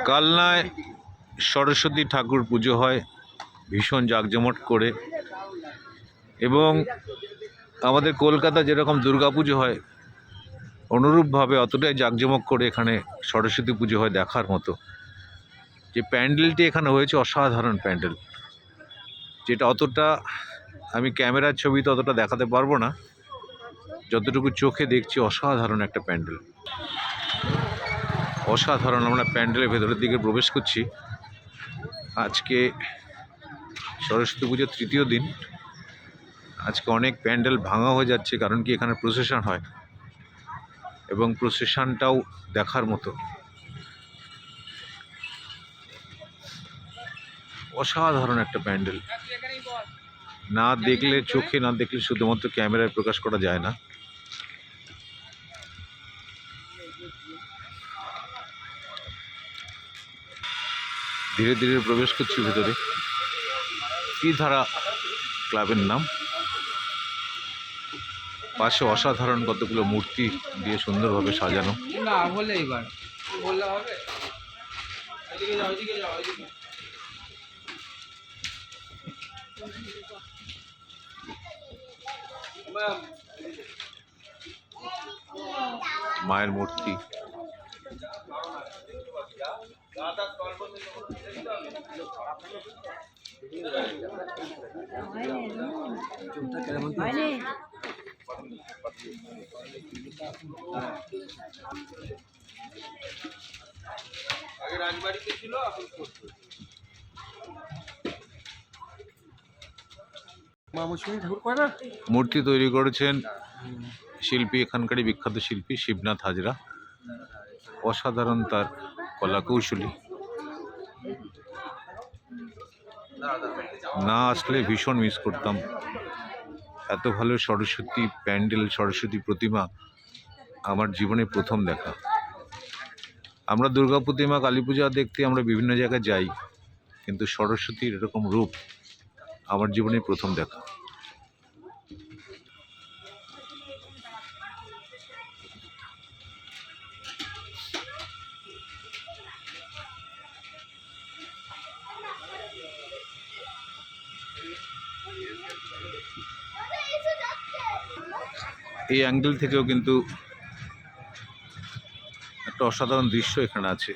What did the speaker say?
কালনায় সরস্বতী ঠাকুর পুজো হয় ভীষণ জাঁকজমট করে, এবং আমাদের কলকাতা যেরকম দুর্গা পুজো হয় অনুরূপভাবে অতটাই জাঁকজমক করে এখানে সরস্বতী পুজো হয় দেখার মতো। যে প্যান্ডেলটি এখানে হয়েছে অসাধারণ প্যান্ডেল, যেটা অতটা আমি ক্যামেরার ছবিতে অতটা দেখাতে পারবো না, যতটুকু চোখে দেখছি অসাধারণ একটা প্যান্ডেল, অসাধারণ। আমরা প্যান্ডেলের ভেতরের দিকে প্রবেশ করছি। আজকে সরস্বতী পুজোর তৃতীয় দিন। আজকে অনেক প্যান্ডেল ভাঙা হয়ে যাচ্ছে, কারণ কি এখানে প্রসেশন হয় এবং প্রসেশনটাও দেখার মতো। অসাধারণ একটা প্যান্ডেল, না দেখলে, চোখে না দেখলে শুধুমাত্র ক্যামেরায় প্রকাশ করা যায় না। ধীরে ধীরে প্রবেশ করছি ভেতরে। ত্রিধারা ক্লাবের নাম। পাশে অসাধারণ কতগুলো মূর্তি দিয়ে সুন্দরভাবে সাজানো। মায়ের মূর্তি, মূর্তি তৈরি করেছেন শিল্পী, এখানকারই বিখ্যাত শিল্পী শিবনাথ হাজরা। অসাধারণ তার কলাকৌশলী। না আসলে ভীষণ মিস করতাম। এত ভালো সরস্বতী প্যান্ডেল, সরস্বতী প্রতিমা আমার জীবনে প্রথম দেখা। আমরা দুর্গা প্রতিমা, কালী পূজা দেখতে আমরা বিভিন্ন জায়গায় যাই, কিন্তু সরস্বতীর এরকম রূপ আমার জীবনে প্রথম দেখা। এই অ্যাঙ্গেল থেকেও কিন্তু একটা অসাধারণ দৃশ্য এখানে আছে।